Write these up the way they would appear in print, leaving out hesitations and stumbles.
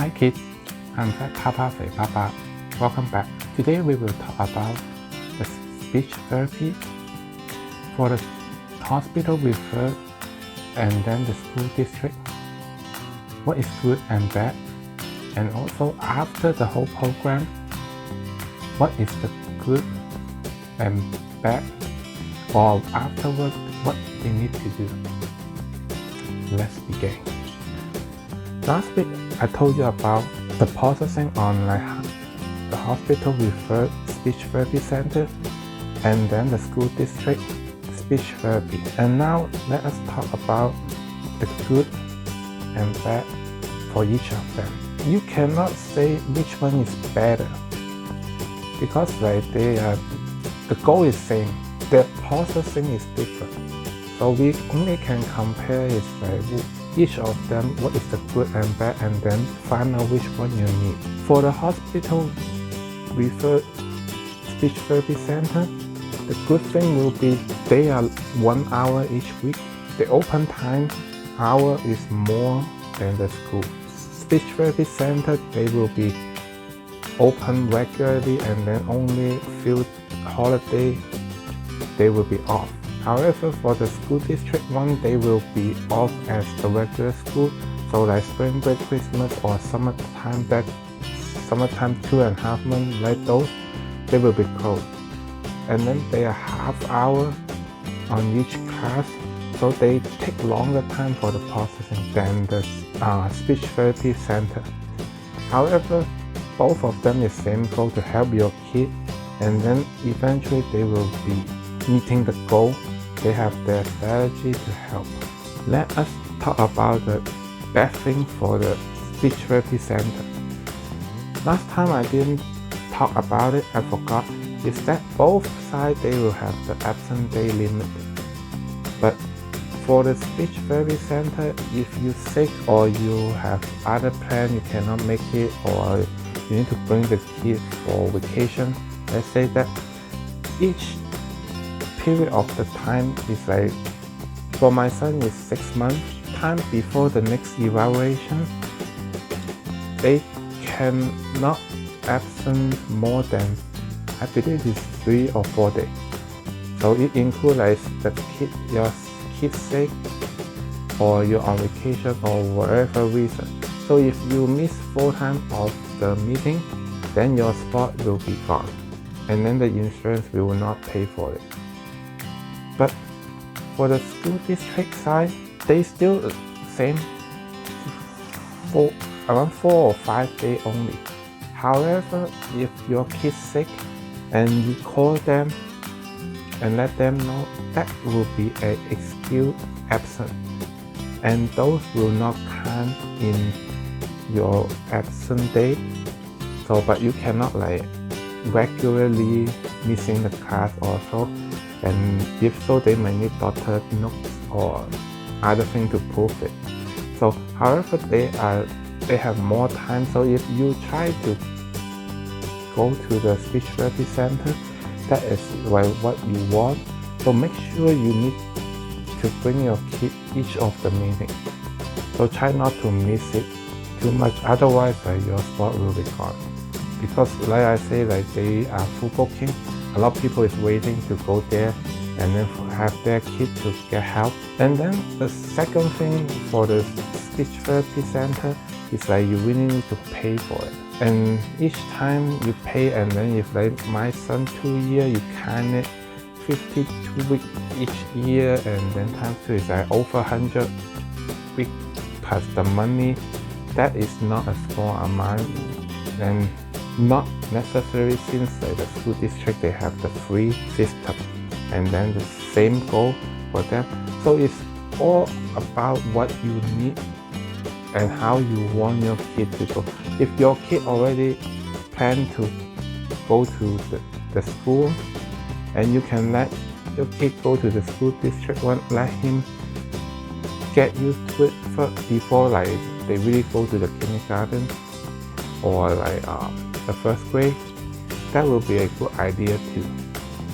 Hi kids, I'm Fat Papa Fei Papa. Welcome back. Today we will talk about the speech therapy for the hospital referred and then the school district. What is good and bad? And also after the whole program, what is the good and bad? Or afterwards, what they need to do? Let's begin. Last week, I told you about the processing on the hospital referred speech therapy center and then the school district speech therapy. And now let us talk about the good and bad for each of them. You cannot say which one is better because the goal is same. The processing is different. So we only can compare is each of them, what is the good and bad, and then find out which one you need. For the hospital referred speech therapy center, the good thing will be they are 1 hour each week. The open time hour is more than the school. Speech therapy center, they will be open regularly and then only few holiday they will be off. However, for the school district one, they will be off as the regular school. So like spring break, Christmas, or summertime 2.5 months, like those, they will be closed. And then they are half hour on each class, so they take longer time for the processing than the speech therapy center. However, both of them is same goal to help your kid, and then eventually they will be meeting the goal. They have their strategy to help. Let us talk about the bad thing for the speech therapy center. Last time I didn't talk about it, I forgot, is that both sides they will have the absent day limit. But for the speech therapy center, if you're sick or you have other plan, you cannot make it, or you need to bring the kid for vacation, let's say that each period of the time is like, for my son is 6 months, time before the next evaluation, they cannot absent more than, I believe it's 3 or 4 days. So it includes like your kid sick or you're on vacation or whatever reason. So if you miss 4 times of the meeting, then your spot will be gone, and then the insurance will not pay for it. But for the school district side, they still the same, around 4 or 5 days only. However, if your kid's sick and you call them and let them know, that will be an excuse absent, and those will not count in your absent day. So, but you cannot like regularly missing the class also. And if so, they might need doctor notes or other thing to prove it. So, however, they have more time. So if you try to go to the speech therapy center, that is what you want. So make sure you need to bring your kid each of the meetings. So try not to miss it too much. Otherwise, your spot will be gone. Because like I say, like they are full booking. A lot of people is waiting to go there and then have their kid to get help. And then the second thing for the speech therapy center is like you really need to pay for it. And each time you pay, and then if like my son 2 years, you count it 52 weeks each year, and then times 2 is like over 100 weeks plus the money. That is not a small amount, and not necessary, since the school district they have the free system and then the same goal for them. So it's all about what you need and how you want your kid to go. If your kid already plan to go to the school, and you can let your kid go to the school district one, let him get used to it first before like they really go to the kindergarten or like the first grade, that will be a good idea too.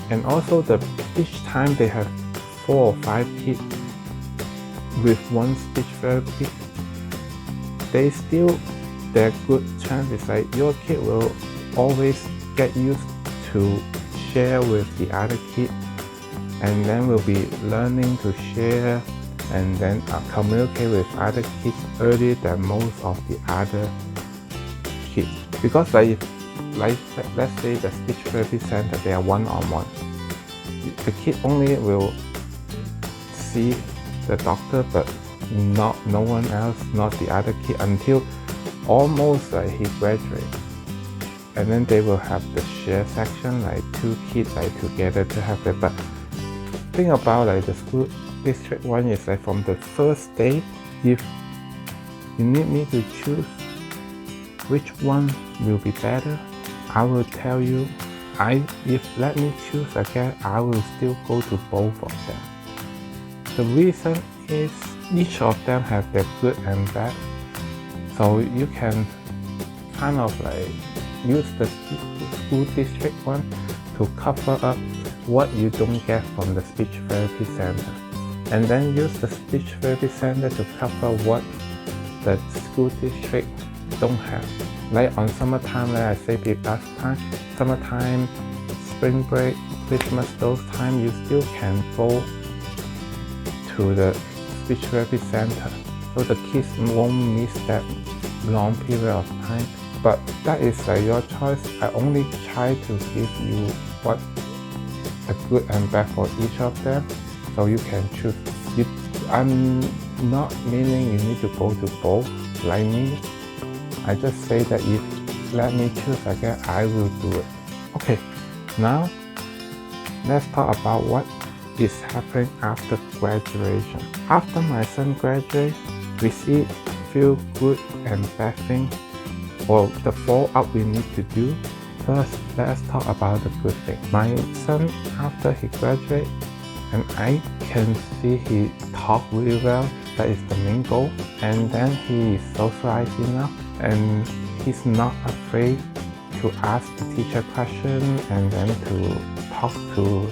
And also each time they have 4 or 5 kids with one speech therapy, they still their good chance is like your kid will always get used to share with the other kid, and then will be learning to share and then communicate with other kids earlier than most of the other kids. Because like let's say the speech therapy center, they are one-on-one. The kid only will see the doctor, but no one else, not the other kid, until almost like he graduates. And then they will have the share section, like two kids like together to have it. But think about like the school district one is like from the first day, if you need me to choose which one will be better, I will tell you, if let me choose again, I will still go to both of them. The reason is each of them have their good and bad, so you can kind of like use the school district one to cover up what you don't get from the speech therapy center, and then use the speech therapy center to cover what the school district don't have. Like on summertime, like I say last time, summertime, spring break, Christmas, those time, you still can go to the speech therapy center, so the kids won't miss that long period of time. But that is like your choice. I only try to give you what the good and bad for each of them, so you can choose. I'm not meaning you need to go to both like me. I just say that if let me choose again, I will do it. Okay, now let's talk about what is happening after graduation. After my son graduates, we see few good and bad things, or the follow-up we need to do. First, let's talk about the good thing. My son, after he graduates, and I can see he talk really well, that is the main goal. And then he is socialized enough, and he's not afraid to ask the teacher questions and then to talk to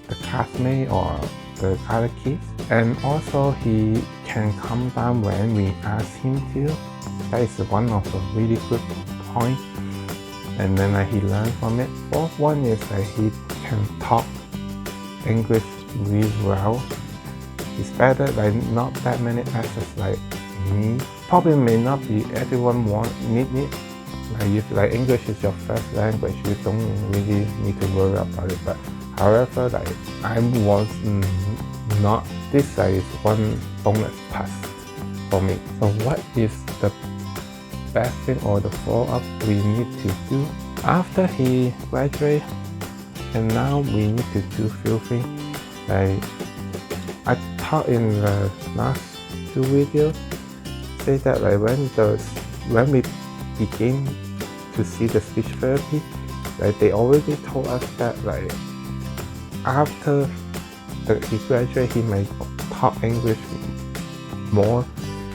the classmate or the other kids. And also he can calm down when we ask him to. That is one of the really good points. And then he learned from it. Fourth one is that he can talk English really well. It's better, like not that many accents like me. Probably may not be everyone need it. Like if like English is your first language, you don't really need to worry about it. But however, like I was not, this is one bonus plus for me. So what is the bad thing or the follow-up we need to do after he graduates? And now we need to do few things. Like I taught in the last two videos, say that like when we begin to see the speech therapy, like they already told us that like after he graduates, he may talk English more,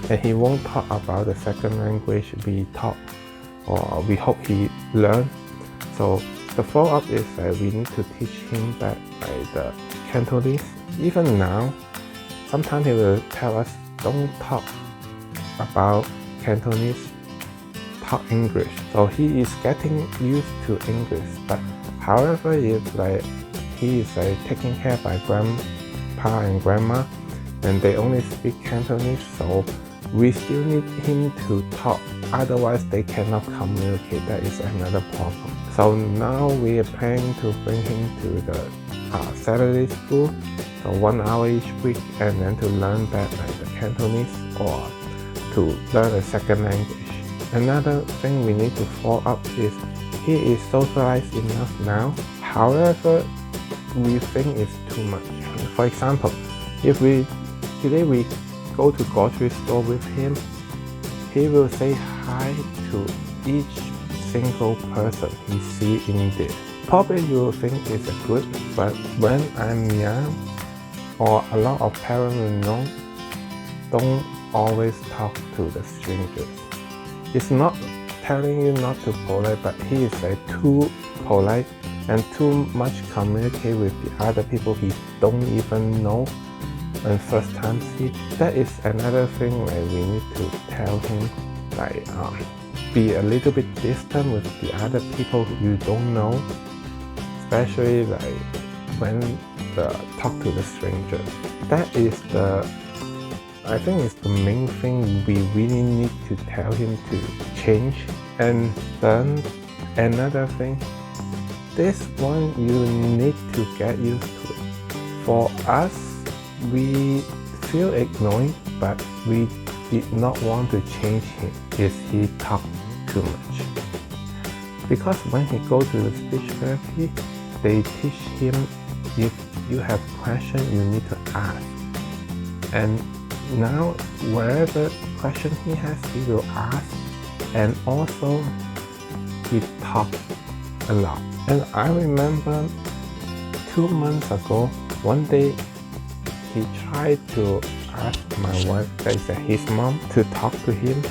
and he won't talk about the second language we taught or we hope he learn. So the follow-up is that we need to teach him that like the Cantonese. Even now, sometimes he will tell us, don't talk about Cantonese, talk English. So he is getting used to English. But however, if like he is like taken care by grandpa and grandma, and they only speak Cantonese, so we still need him to talk. Otherwise, they cannot communicate. That is another problem. So now we are planning to bring him to the Saturday school, so 1 hour each week, and then to learn that like the Cantonese or to learn a second language. Another thing we need to follow up is he is socialized enough now. However, we think it's too much. For example, if today we go to grocery store with him, he will say hi to each single person he see in there. Probably you will think it's good, but when I'm young, or a lot of parents will know, don't always talk to the strangers. It's not telling you not to polite, but he is like too polite and too much communicate with the other people he don't even know and first time see. That is another thing like we need to tell him, like be a little bit distant with the other people you don't know, especially like when talk to the stranger. That is I think it's the main thing we really need to tell him to change. And then another thing, this one you need to get used to it. For us, we feel ignoring, but we did not want to change him if he talked too much. Because when he go to the speech therapy, they teach him if you have questions you need to ask. And now wherever question he has, he will ask, and also he talks a lot. And I remember 2 months ago, one day he tried to ask my wife, that is his mom, to talk to him,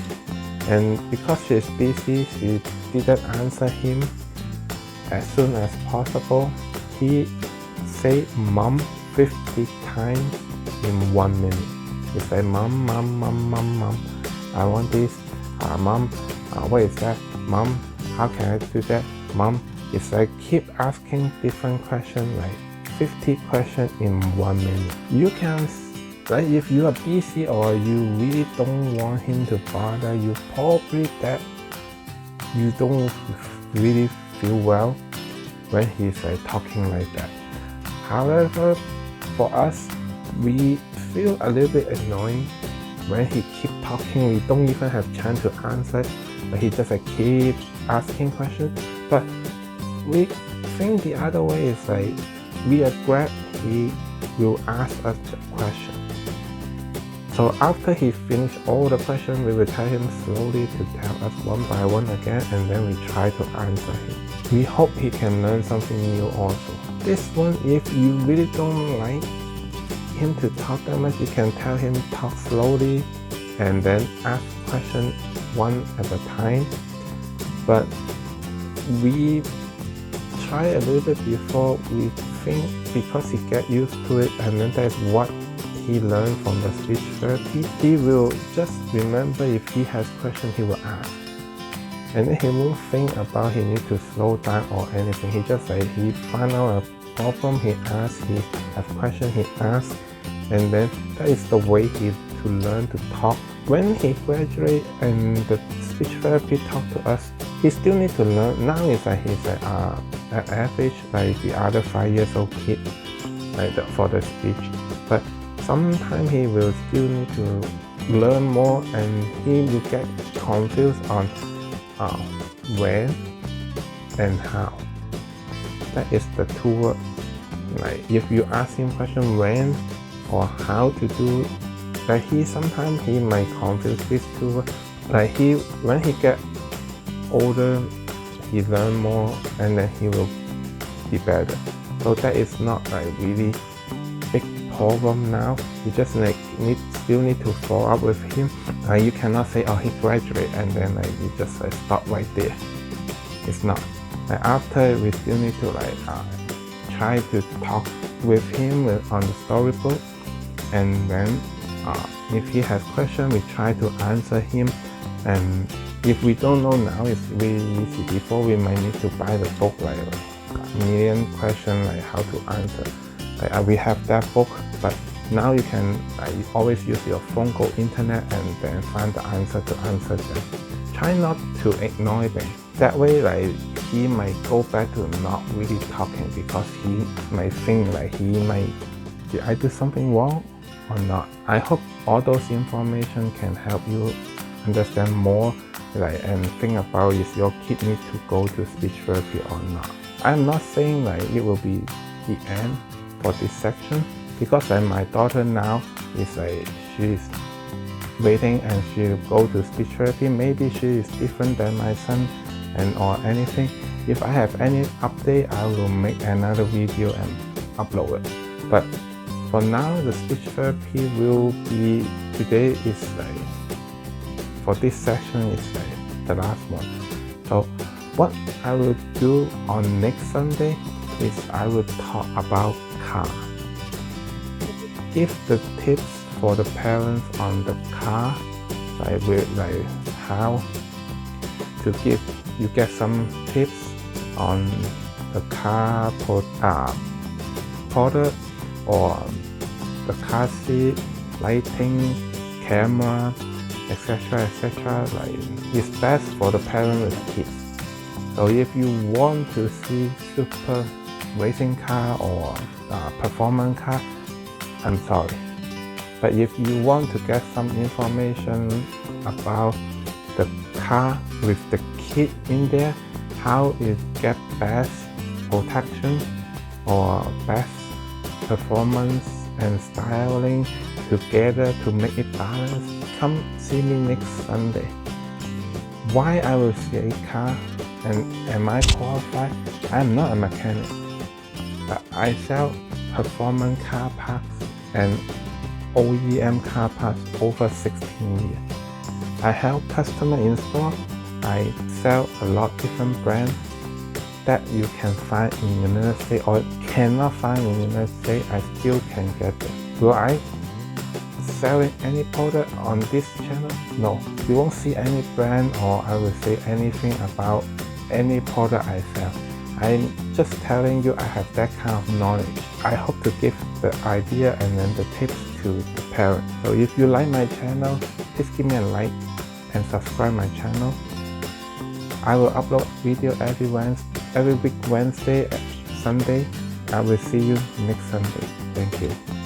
and because she is busy, she didn't answer him as soon as possible. He say mom 50 times in 1 minute. He say mom, mom, mom, mom, mom, I want this, mom, what is that, mom, how can I do that, mom. It's like keep asking different questions, like 50 questions in 1 minute. You can, like if you are busy or you really don't want him to bother you, probably that you don't really feel well when he's like talking like that. However, for us, we feel a little bit annoying when he keep talking. We don't even have chance to answer, but he just like keep asking questions. But we think the other way is like we are glad he will ask us the question. So after he finished all the questions, we will tell him slowly to tell us one by one again, and then we try to answer him. We hope he can learn something new also. This one, if you really don't like him to talk that much, you can tell him talk slowly and then ask questions one at a time. But we try a little bit before. We think because he get used to it, and then that's what he learned from the speech therapy, he will just remember if he has questions he will ask, and then he won't think about he need to slow down or anything. He just like he find out a problem, he asks, he have questions, he asks, and then that is the way he to learn to talk. When he graduate and the speech therapy talk to us, he still need to learn. Now it's like he's like at average like the other 5 years old kid, like for the speech. But sometimes he will still need to learn more, and he will get confused on when and how. That is the two words. Like if you ask him question when or how to do, like sometimes he might confuse these two words. Like when he get older, he learn more, and then he will be better. So that is not like really big problem now. You just like still need to follow up with him. You cannot say he graduate and then like you just like stop right there. It's not. Like after, we still need to like try to talk with him on the storybook, and then if he has question, we try to answer him. And if we don't know now, it's really easy. Before, we might need to buy the book, like a million questions, like how to answer. Like we have that book, but now you can you always use your phone, go internet, and then find the answer to answer them. Try not to ignore them. That way, like he might go back to not really talking, because he might think like did I do something wrong or not? I hope all those information can help you understand more, like, and think about if your kid needs to go to speech therapy or not. I'm not saying like it will be the end for this section, because my daughter now is like she's waiting and she'll go to speech therapy. Maybe she is different than my son and or anything. If I have any update, I will make another video and upload it. But for now, the speech therapy will be today is like, for this section is like the last one. So what I will do on next Sunday is I will talk about car. Give the tips for the parents on the car, like how to give you get some tips on the car product or the car seat, lighting, camera, etc. Like it's best for the parent with kids. So if you want to see super racing car or performance car, I'm sorry. But if you want to get some information about the car with the kid in there, how it get best protection or best performance and styling together to make it balanced, come see me next Sunday. Why I will see a car and am I qualified? I'm not a mechanic, but I sell performance car parts and OEM car parts over 16 years. I help customers install. I sell a lot of different brands that you can find in the United States or cannot find in the United States. I still can get it. Will I selling any product on this channel? No, you won't see any brand or I will say anything about any product I sell. I'm just telling you I have that kind of knowledge. I hope to give the idea and then the tips to the parents. So if you like my channel, please give me a like and subscribe my channel. I will upload video every week Wednesday and Sunday. I will see you next Sunday. Thank you.